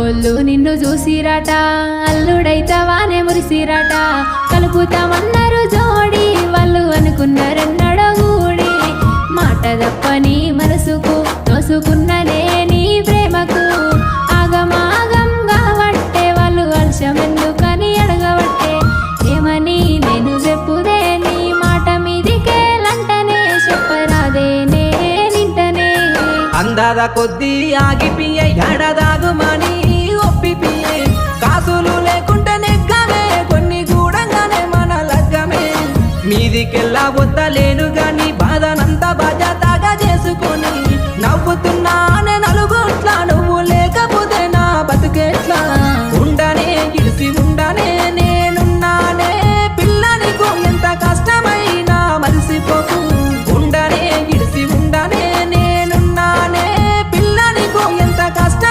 అమ్మోళ్ళు నిన్ను చూసిరట అల్లుడైతవానే మురిసిరట కలుపుతామన్నారు జోడి వాళ్ళు అనుకున్నారన్నడో గూడి మాట తప్పని మనసుకు తోసుకున్ననే నీ ప్రేమకు ఆగమాగం కావట్టే వాళ్ళు వర్షమెందుకని అడగవట్టే ఏమని నేను చెప్పుదే నీ మాట మీదికే లంటనే చెప్పరాదే నే నింటనే అందాల కొద్దీ ఆగిపి